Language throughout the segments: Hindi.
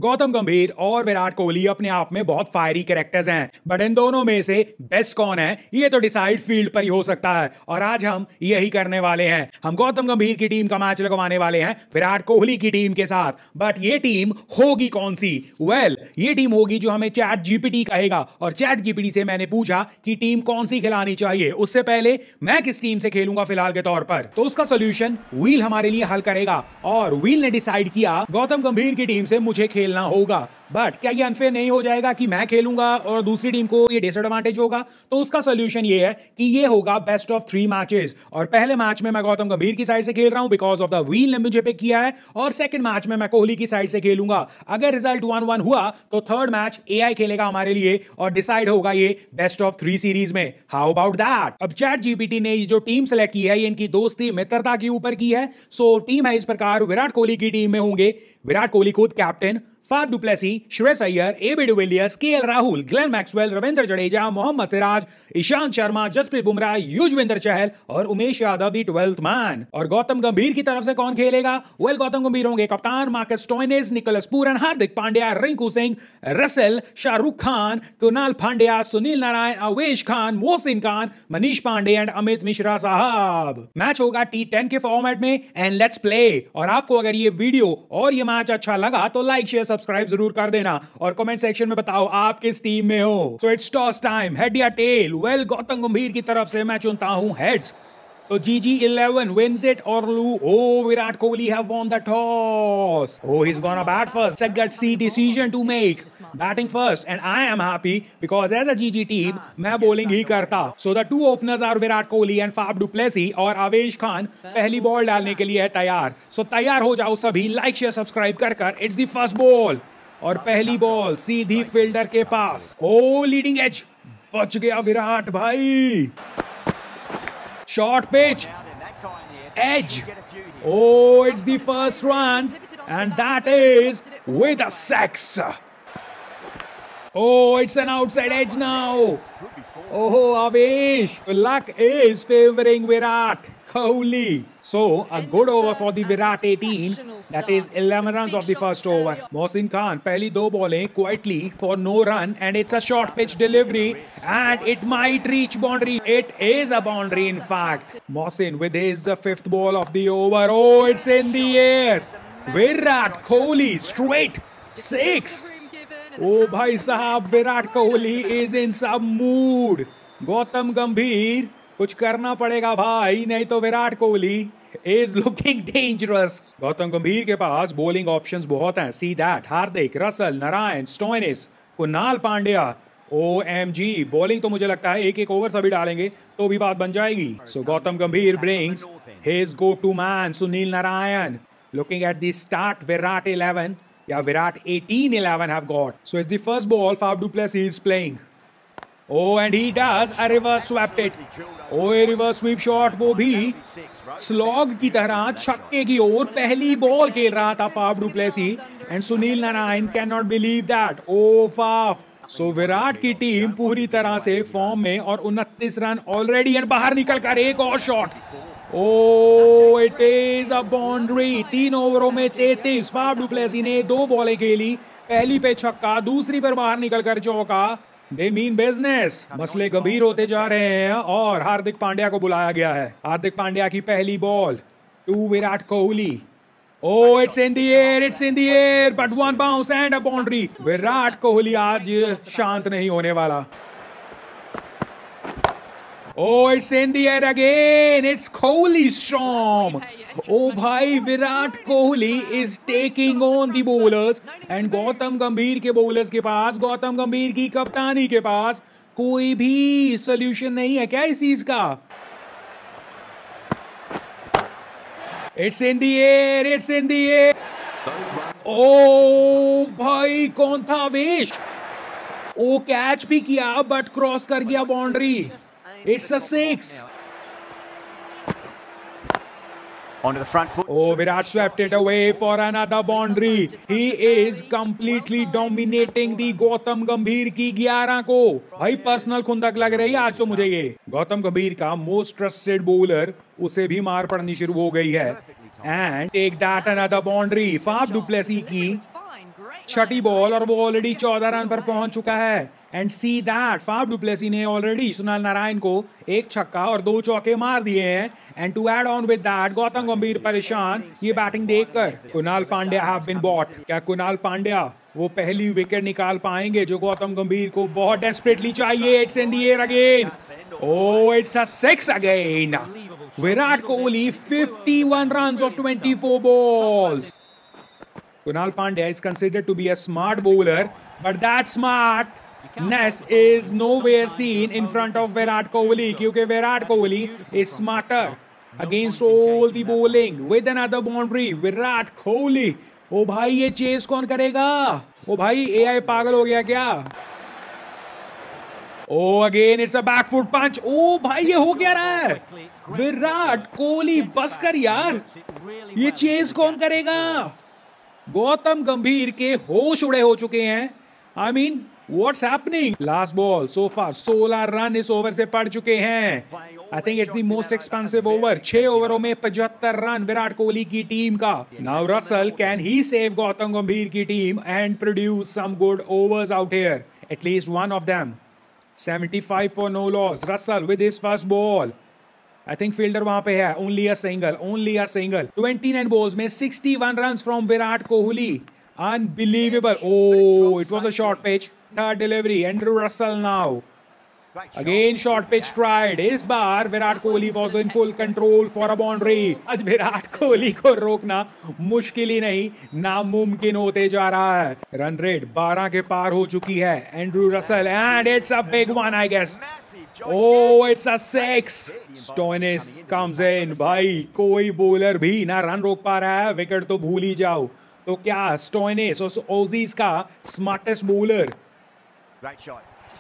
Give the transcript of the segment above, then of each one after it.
गौतम गंभीर और विराट कोहली अपने आप में बहुत फायरी कैरेक्टर्स हैं, बट इन दोनों में से बेस्ट कौन है ये तो डिसाइड फील्ड पर ही हो सकता है। और आज हम यही करने वाले हैं। हम गौतम गंभीर की टीम का मैच लगवाने वाले हैं विराट कोहली की टीम के साथ। बट ये टीम होगी कौन सी? ये टीम होगी जो हमें चैट जीपीटी कहेगा। और चैट जीपीटी से मैंने पूछा कि टीम कौन सी खिलानी चाहिए, उससे पहले मैं किस टीम से खेलूंगा फिलहाल के तौर पर, तो उसका सोल्यूशन व्हील हमारे लिए हल करेगा। और व्हील ने डिसाइड किया गौतम गंभीर की टीम से मुझे खेलना होगा। बट क्या ये अनफेयर नहीं हो जाएगा कि मैं खेलूंगा और दूसरी टीम को ये डिसएडवांटेज होगा? तो उसका सोल्यूशन ये है कि ये होगा बेस्ट ऑफ 3 मैचेस। और पहले मैच में मैं गौतम गंभीर की साइड से खेल रहा हूं बिकॉज ऑफ द व्हील ने मुझे पिक किया है, और सेकंड मैच में मैं कोहली की साइड से खेलूंगा। अगर रिजल्ट 1-1 हुआ तो थर्ड मैच एआई खेलेगा हमारे लिए और डिसाइड होगा ये बेस्ट ऑफ 3 सीरीज में। How about that? अब चैट जीपीटी ने जो टीम सेलेक्ट की है ये इनकी दोस्ती मित्रता के ऊपर की है। सो टीम है इस प्रकार, विराट कोहली की टीम में होंगे विराट कोहली खुद captain, Faf do Plessis, Shreyas Iyer, AB de Villiers, KL Rahul, Glenn Maxwell, Ravindra Jadeja, Mohammed Siraj, Ishant Sharma, Jasprit Bumrah, Yuzvendra Chahal और उमेश यादव दी 12th मैन। और गौतम गंभीर की तरफ से कौन खेलेगा? गौतम गंभीर होंगे कप्तान, Marcus Stoinis, Nicholas Pooran, Hardik Pandya, Rinku Singh, Russell, Shahrukh Khan, Krunal Pandya, Sunil Narine, Avesh Khan, Mohsin Khan, Manish Pandey and Amit Mishra साहब। मैच होगा T10 के फॉर्मेट में एंड लेट्स प्ले। और आपको अगर ये वीडियो और ये मैच अच्छा लगा तो लाइक शेयर सब्सक्राइब जरूर कर देना और कमेंट सेक्शन में बताओ आप किस टीम में हो। So it's toss time, head या टेल? गौतम गंभीर की तरफ से मैं चुनता हूं हेड्स। तो GG11 wins it or lose. Oh, Virat Kohli have won the toss. Oh, he's gonna bat first. It's a gutsy decision to make. Batting first, and I am happy because as a GG team, मैं bowling ही करता. So the two openers are Virat Kohli and Faf du Plessis और अवेश खान पहली बॉल डालने के लिए है तैयार। So तैयार हो जाओ सभी, लाइक शेयर सब्सक्राइब कर। It's the first ball और पहली बॉल सीधी फील्डर के पास। Oh, leading edge, बच गया विराट भाई। Short pitch, edge. Oh, it's the first runs, and that is with a six. Oh, it's an outside edge now. Oh, Avesh, luck is favoring Virat Kohli. So, a good over for the Virat 18. That is 11 runs of the first over. Mohsin Khan, पहली दो बॉलें quietly for no run, and it's a short pitch delivery, and it might reach boundary. It is a boundary, in fact. Mohsin with his 5th ball of the over. Oh, it's in the air. Virat Kohli straight 6. Oh, भाई साहब, Virat Kohli is in some mood. Gautam गंभीर, कुछ करना पड़ेगा भाई, नहीं तो Virat Kohli is looking dangerous. Gautam गंभीर के पास बॉलिंग ऑप्शंस बहुत हैं. See that. Hardik, Russell, Narayan, Stoinis, Kunal Pandya. OMG, bowling तो मुझे लगता है एक ओवर सभी डालेंगे तो भी बात बन जाएगी. So गौतम गंभीर brings his go-to man Sunil Narayan. Looking at the start, Virat 11 या Virat 18-11 have got. So it's the first ball. Faf du Plessis is playing. Oh, and he does a reverse swept it. Oh, a reverse sweep shot, वो भी स्लॉग की तरह छक्के की ओर पहली बॉल खेल रहा था Faf do Plessis, and Sunil Narine can not believe that. Oh Faf. So Virat की टीम पूरी तरह से फॉर्म में और 29 रन ऑलरेडी, एंड बाहर निकल कर एक और shot. Oh, it is a boundary. 3 ओवरों में 33. फाफ डु प्लेसी ने 2 बॉलें खेली, पहली पे छक्का, दूसरी पर बाहर निकल कर चौका. They mean business. मसले गंभीर होते जा रहे हैं और हार्दिक पांड्या को बुलाया गया है. हार्दिक पांड्या की पहली ball to Virat Kohli. Oh, it's in the air, it's in the air, but one bounce and a boundary. Virat Kohli आज शांत नहीं होने वाला. Oh, it's in the air again. It's Kohli storm. Oh भाई, Virat Kohli is taking on the bowlers, and Gautam गंभीर के bowlers के पास, गौतम गंभीर की कप्तानी के पास कोई भी सोल्यूशन नहीं है क्या इस चीज का? It's in the air, it's in the air. Oh भाई, कौन था अवेश? ओ कैच भी किया बट क्रॉस कर गया boundary. It's a 6. Onto the front foot. Oh, Virat swept it away for another boundary. He is completely dominating the Gautam Gambhir की 11 को. भाई पर्सनल खुंदक लग रही है आज तो मुझे ये. गौतम गंभीर का मोस्ट ट्रस्टेड बॉलर, उसे भी मार पड़नी शुरू हो गई है. And take that another boundary. Faf do Plessis की छठी बॉल और वो ऑलरेडी 14 रन पर पहुंच चुका है। And see that Faf do Plessis ने ऑलरेडी सुनील नारायण को एक छक्का और 2 चौके मार दिए हैं। And to add on with that Gautam Gambhir परेशान ये बैटिंग देखकर। Krunal Pandya have been bought. क्या कुणाल पांड्या वो पहली विकेट निकाल पाएंगे जो गौतम गंभीर को बहुत डेस्परेटली चाहिए? It's in the air again. Oh, it's a 6 again. Virat Kohli 51 runs of 24 balls. Kunal Pandya is considered to be a smart bowler, but that smartness is nowhere seen in front of Virat Kohli, क्योंकि Virat Kohli is smarter against all the bowling with another boundary. Virat Kohli, ओ भाई ये चेस कौन करेगा? ओ भाई AI पागल हो गया क्या? ओ अगेन इट्स अ बैकफुट पंच। ओ भाई ये हो क्या रहा है? विराट कोहली बस कर यार, ये चेस कौन करेगा? गौतम गंभीर के होश उड़े हो चुके हैं। I mean what's happening? Last ball so far 16 run इस ओवर से पड़ चुके हैं। I think it's the most expensive over. 6 ओवरों में 75 रन विराट कोहली की टीम का। Now Russell, can he save Gautam Gambhir की team and produce some good overs out here? At least one of them. 75 for no loss. Russell with his first ball. I think fielder वहां पे है. Only a single. 29 balls में 61 runs from Virat Kohli. Unbelievable. Oh, it was a short pitch. Third delivery. Andrew Russell now. Again short pitch tried. इस बार Virat Kohli was in full control for a boundary. आज विराट कोहली को रोकना मुश्किल ही नहीं, नामुमकिन होते जा रहा है। रन रेट 12 के पार हो चुकी है। Andrew Russell and it's a big one I guess. Oh, it's a 6. Stoinis comes in. भाई कोई बॉलर भी ना रन रोक पा रहा है, विकेट तो भूल ही जाओ। तो क्या स्टोइनिस ऑजीज का smartest bowler?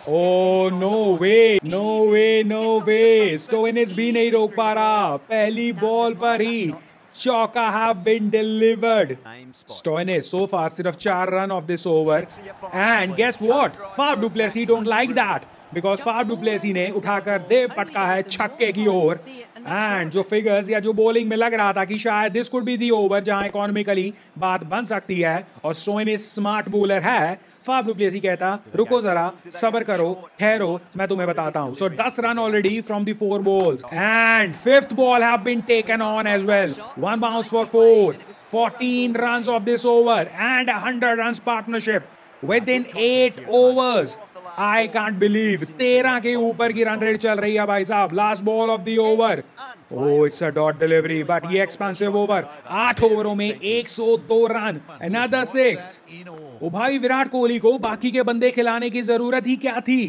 Oh, no way. Stoinis भी नहीं रोक पा रहा। पहली बॉल पर ही चौका have been delivered. Stoinis so far सिर्फ 4 run of this over. And guess what? Faf du Plessis don't like that. Because Faf du Plessis ने उठाकर दे पटका है छक्के की ओर। एंड जो फिगर्स या जो बॉलिंग में लग रहा था कि शायद this could be the over जहां इकोनॉमिकली बात बन सकती है और स्टोइनिस स्मार्ट बॉलर है, फाफ डु प्लेसी कहता रुको जरा, सब्र करो, ठहरो, मैं तुम्हें बताता हूं। सो 10 run already from the 4 balls and 5th ball have been taken on as well. 1 bounce for 4. 14 runs of this over and 100 runs partnership within 8 overs. I can't believe 13 के ऊपर की रन रेट चल रही है भाई साहब। Last ball of the over. Oh, it's a dot delivery, but ये एक्सपेंसिव ओवर। 8 ओवरों में 102 रन, अनदर 6। ओ भाई विराट कोहली को बाकी के बंदे खिलाने की जरूरत ही क्या थी,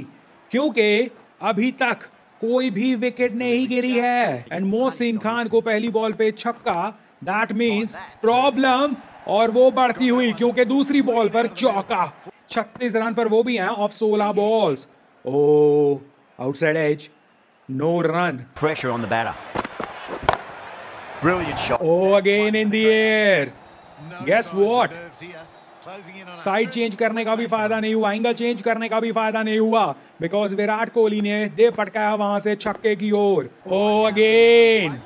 क्योंकि अभी तक कोई भी विकेट नहीं गिरी है। एंड मोहसिन खान को पहली बॉल पे छक्का, दैट मींस प्रॉब्लम, और वो बढ़ती हुई क्योंकि दूसरी बॉल पर चौका। 36 रन पर वो भी हैं of 16 balls. Oh, outside edge, no run. Pressure on the batter. Brilliant shot. Oh, again in the air. Guess what? Side change करने का भी फायदा नहीं हुआ, एंगल चेंज करने का भी फायदा नहीं हुआ, बिकॉज विराट कोहली ने दे पटकाया वहां से छक्के की ओर। Oh, again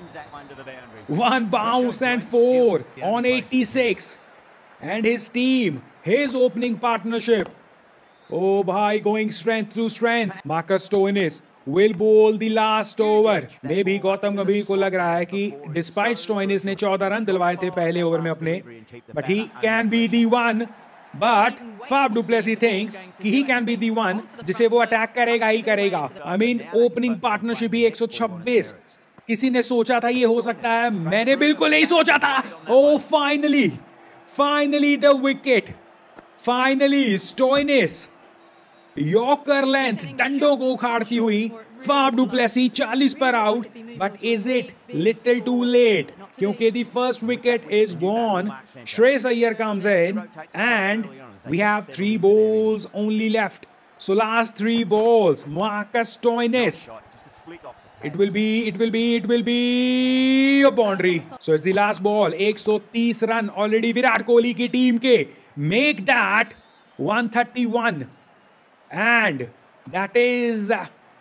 1 bounce and 4 on 86. And his team, his opening partnership. Oh bhai, going strength to strength. Marcus Stoinis will bowl the last over. Maybe Gautam गंभीर को लग रहा है कि despite Stoinis ने 14 रन दिलवाए थे पहले ओवर में अपने, but he can be the one. But Faf du Plessis thinks कि he can be the one जिसे वो अटैक करेगा ही करेगा। I mean opening partnership ही 126। किसी ने सोचा था ये हो सकता है? मैंने बिल्कुल नहीं सोचा था। Oh, finally the wicket. Finally Stoinis yorker length डंडों को उखाड़ती हुई। फाफ डु प्लेसी 40 पर out, but is it little too late, क्योंकि the first wicket is gone. Shreyas Iyer comes in and we have 3 balls only left. So last 3 balls, Marcus Stoinis. It will be a boundary. So it's the last ball. 130 run already Virat Kohli की टीम के। Make that 131. And that is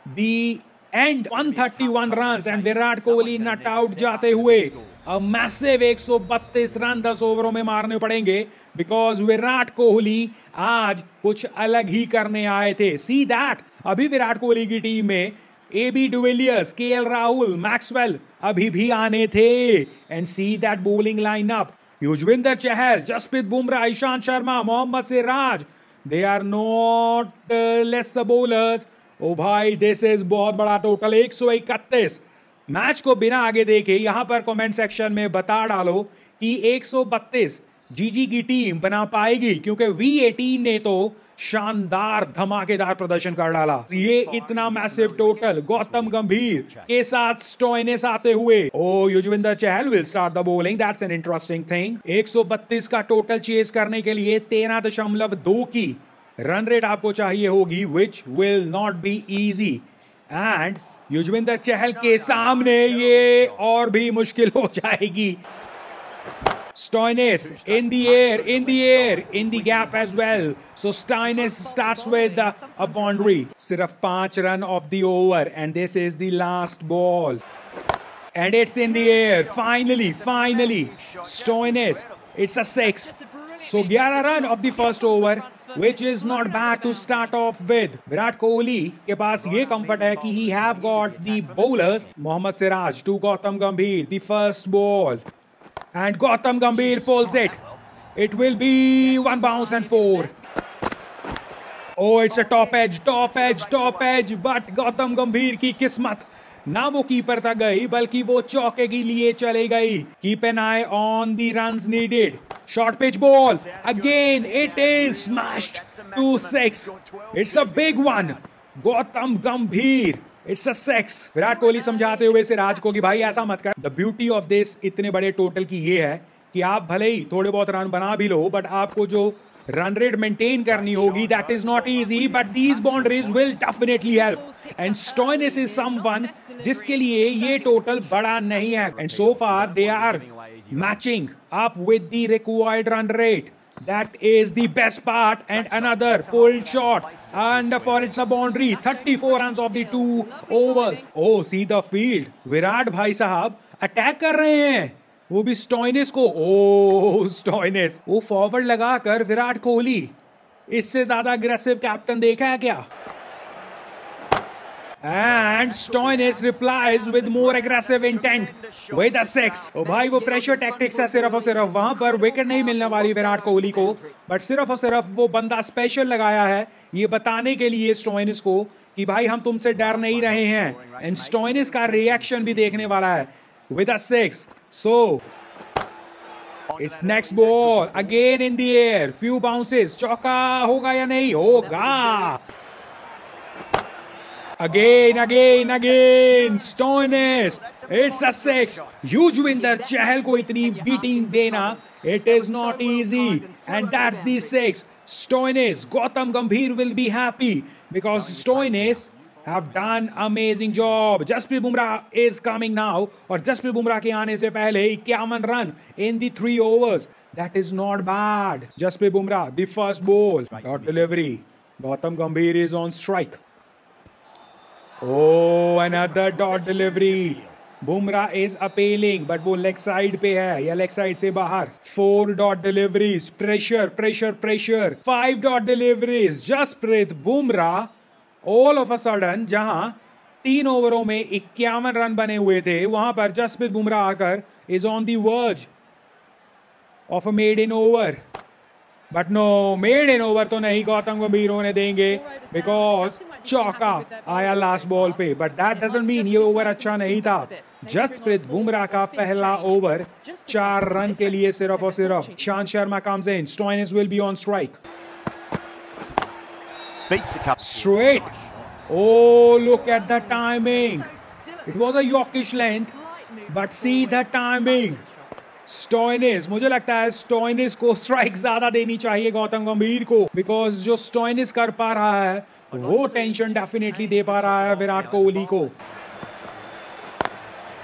the end. 131 runs and Virat Kohli nut out जाते हुए मैसिव 132 रन 10 ओवरों में मारने पड़ेंगे, बिकॉज विराट कोहली आज कुछ अलग ही करने आए थे। सी दैट, अभी विराट कोहली की टीम में AB डिविलियर्स, KL राहुल, मैक्सवेल अभी भी आने थे। And see that bowling lineup, Yuzvendra Chahal, Jasprit Bumrah, Ishant Sharma, Mohammed Siraj, they are not less bowlers. Oh भाई, दिस इज बहुत बड़ा टोटल 131। मैच को बिना आगे देखे यहां पर कमेंट सेक्शन में बता डालो कि 132 जीजी की टीम बना पाएगी, क्योंकि V18 ने तो शानदार धमाकेदार प्रदर्शन कर डाला। ये इतना मैसिव टोटल गौतम गंभीर के साथ स्टोइनिस आते हुए। Oh, Yuzvendra Chahal will start the bowling, that's an interesting thing. 132 का टोटल चेस करने के लिए 13.2 की रन रेट आपको चाहिए होगी, which will not be easy. And Yuzvendra Chahal के सामने ये और भी मुश्किल हो जाएगी। Stoinis in the air, in the gap as well. So Stoinis starts with a boundary. सिर्फ 5 run of the over, and this is the last ball. And it's in the air. Finally, Stoinis. It's a 6. So 11 run of the first over, which is not bad to start off with. Virat Kohli के पास ये comfort है कि he have got the bowlers. Mohammad Siraj to Gautam गंभीर, the first ball. And Gautam Gambhir pulls it. It will be 1 bounce and 4. Oh, it's a top edge. But Gautam Gambhir की किस्मत ना वो कीपर तक गई, बल्कि वो चौके के लिए चले गई। Keep an eye on the runs needed. Short pitch ball. Again, it is smashed to 6. It's a big one. Gautam Gambhir. It's a 6. Virat Kohli समझाते हुए सिराज को कि भाई ऐसा मत कर। द ब्यूटी ऑफ दिस इतने बड़े टोटल की ये है कि आप भले ही थोड़े बहुत रन बना भी लो, बट आपको जो रन रेट मेंटेन करनी होगी, that is not easy, but these boundaries will definitely help. And Stoinis is someone जिसके लिए ये टोटल बड़ा नहीं है, and so far they are matching up with the required run rate. That is the best part. And another pulled shot, and for it's a boundary. 34 runs of the 2 overs. Oh, see the field. Virat भाई साहब अटैक कर रहे हैं, वो भी स्टोइनिस को. ओ, स्टोइनिस वो फॉरवर्ड लगाकर विराट कोहली, इससे ज्यादा अग्रेसिव कैप्टन देखा है क्या? And Stoinis replies with more aggressive intent with a 6. ओ भाई, वो प्रेशर टैक्टिक्स है सिर्फ और सिर्फ, वहां पर विकेट नहीं मिलने वाली विराट कोहली को, बट सिर्फ और सिर्फ वो बंदा स्पेशल लगाया है ये बताने के लिए स्टोइनिस को कि भाई हम तुमसे डर नहीं रहे हैं। एंड स्टोइनिस का रिएक्शन भी देखने वाला है with a 6. So it's next ball again in the air, few bounces. चौका होगा या नहीं होगा? Again, Stoinis. It's a 6. Yuzvendra Chahal को इतनी बीटिंग देना, it is not easy. And that's the 6. Stoinis, Gautam Gambhir will be happy because Stoinis have done amazing job. Jasprit Bumrah is coming now, और जसप्रीत बुमराह के आने से पहले 51 run in the 3 overs. That is not bad. Jasprit Bumrah, the first ball. Dot delivery. Gautam Gambhir is on strike. Oh, another dot delivery. Bumrah is appealing, but वो लेग साइड पे है या लेग साइड से बाहर. 4 dot deliveries. Pressure. 5 dot deliveries. Jasprit Bumrah all of a sudden, जहां 3 ओवरों में 51 रन बने हुए थे, वहां पर जसप्रीत बुमराह आकर is on the verge of a maiden over. But no, maiden over तो नहीं गौतम गंभीर होने देंगे, बिकॉज चौका आया लास्ट बॉल पे. बट दैट डजंट मीन ये ओवर अच्छा नहीं था. जसप्रीत बुमराह का पहला ओवर 4 रन के लिए सिर्फ और सिर्फ. Ishant Sharma comes in. Stoinis will be on strike. Straight. Oh, look at the timing. It was a Yorkish length, but see the timing. Stoinis, मुझे लगता है स्टोइनिस को स्ट्राइक ज्यादा देनी चाहिए गौतम गंभीर को, बिकॉज जो स्टोइनिस कर पा रहा है वो टेंशन डेफिनेटली दे पा रहा है विराट कोहली को.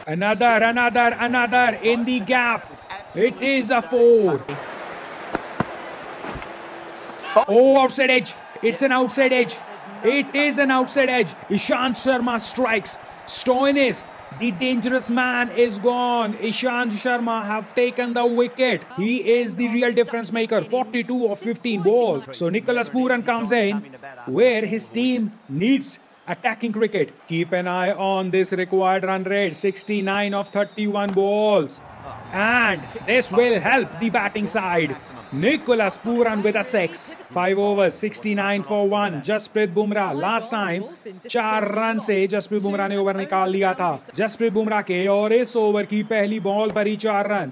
Another in the gap. It is a 4. Oh, outside edge. It's an outside edge. It is an outside edge. Ishant Sharma strikes. Stoinis The dangerous man is gone. Ishant Sharma have taken the wicket. He is the real difference maker. 42 of 15 balls. So Nicholas Pooran comes in where his team needs attacking cricket. Keep an eye on this required run rate. 69 of 31 balls. And this will help the batting side. Nicholas Pooran with a 6. 5 overs, 69 for 1. Jasprit Bumrah last time 4 run से जसप्रीत बुमराह ने ओवर निकाल लिया था. जसप्रीत बुमराह के और इस ओवर की पहली बॉल पर ही 4 run.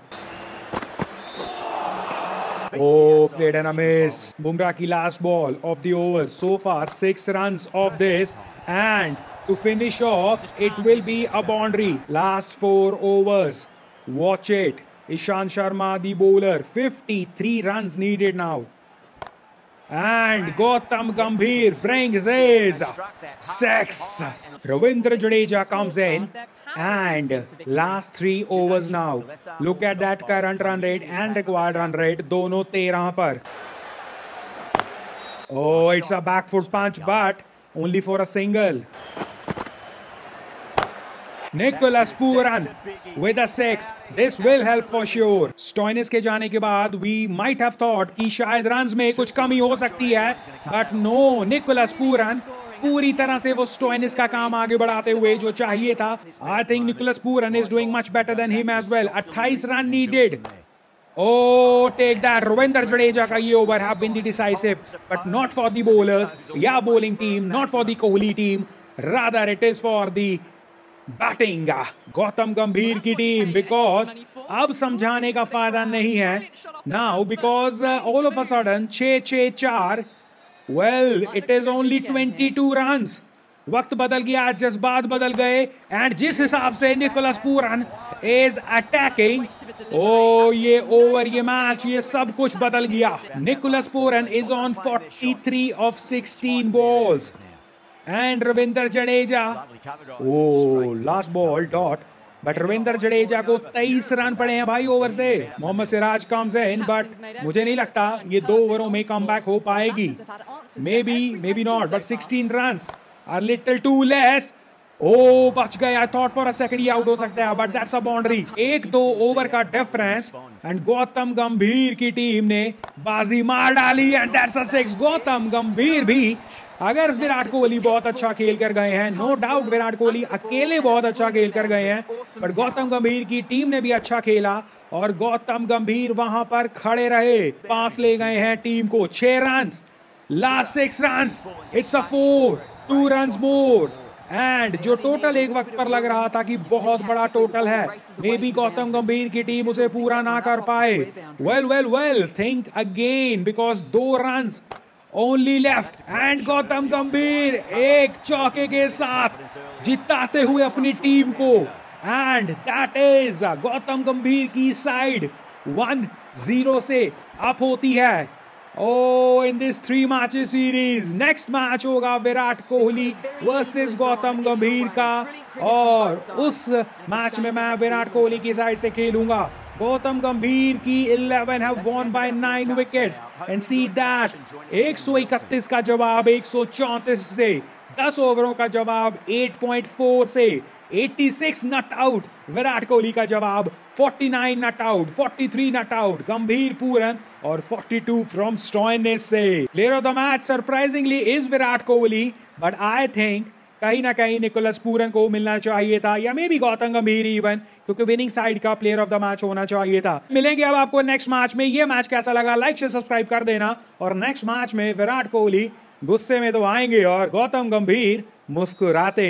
Oh, played and a miss. Bumrah की last ball of the over. So far 6 runs of this, and to finish off it will be a boundary. Last 4 overs. Watch it. Ishant Sharma, the bowler. 53 runs needed now. And Gautam Gambhir brings his 6. Ravindra Jadeja comes in. And last 3 overs now. Look at that current run rate and required run rate. दोनों 13 पर. Oh, it's a back foot punch, but only for a single. Nicholas Pooran with a 6. This will help for sure. Stoinis के जाने के बाद we might have thought कि शायद runs में कुछ कमी हो सकती है, but no. Nicholas Pooran पूरी तरह से वो Stoinis का काम आगे बढ़ाते हुए जो चाहिए था. I think Nicholas Pooran is doing much better than him as well. 28 run needed. Oh, take that. Ravindra Jadeja का ये over have been the decisive, but not for the bowlers या bowling team, not for the Kohli team. Rather it is for the batting Gautam Gambhir की टीम, बिकॉज अब समझाने का फायदा नहीं है now, because all of a sudden 6-6-4. Well, it is only 22 runs. वक्त बदल गया, जज्बात बदल गए, एंड जिस हिसाब से Nicholas Pooran is attacking, oh ये ओवर, ये मैच, ये सब कुछ बदल गया. Nicholas Pooran is on 43 of 16 balls. And Ravindra Jadeja, oh, last ball dot, but Ravindra Jadeja को 23 रन पड़े हैं भाई ओवर से. Mohammad Siraj comes in, but मुझे नहीं लगता ये 2 ओवरों में कम बैक हो पाएगी. Maybe not, but 16 runs are little too less. Oh, बच गया. I thought for a second ये आउट हो सकता है, but that's a boundary. 1-2 over का डिफरेंस, एंड गौतम गंभीर की टीम ने बाजी मार डाली, एंड that's a 6. गौतम गंभीर भी, अगर विराट कोहली बहुत अच्छा खेल कर गए हैं, नो डाउट विराट कोहली अकेले बहुत अच्छा खेल कर गए हैं, पर गौतम गंभीर की टीम ने भी अच्छा खेला, और गौतम गंभीर वहां पर खड़े रहे. पास ले गए हैं टीम को. 6 run, last 6 run, it's a 4, 2 run more, and जो टोटल एक वक्त पर लग रहा था कि बहुत बड़ा टोटल है, मे बी गौतम गंभीर की टीम उसे पूरा ना कर पाए. Well, think again, because 2 run only left, and Gautam गंभीर एक चौके के साथ जिताते हुए अपनी टीम को, and that is Gautam Gambhir की साइड 1-0 से अप होती है. Oh, in this 3 matches series, next match होगा विराट कोहली वर्सेस गौतम गंभीर का, और उस मैच में मैं विराट कोहली की साइड से खेलूंगा. गौतम गंभीर की 11 have won by 9 wickets, and see that 131 का जवाब 134 से, 10 ओवरों का जवाब 8.4 से, 86 नट आउट विराट कोहली का जवाब, 49 नट आउट, 43 नट आउट गंभीर पूरन, और 42 फ्रॉम स्टॉइनिस से. Player of the match surprisingly is Virat Kohli, but I think कहीं ना कहीं निकोलस पूरन को मिलना चाहिए था, या मे बी गौतम गंभीर इवन, क्योंकि विनिंग साइड का प्लेयर ऑफ द मैच होना चाहिए था. मिलेंगे अब आपको नेक्स्ट मैच में. ये मैच कैसा लगा लाइक शेयर सब्सक्राइब कर देना, और नेक्स्ट मैच में विराट कोहली गुस्से में तो आएंगे और गौतम गंभीर मुस्कुराते.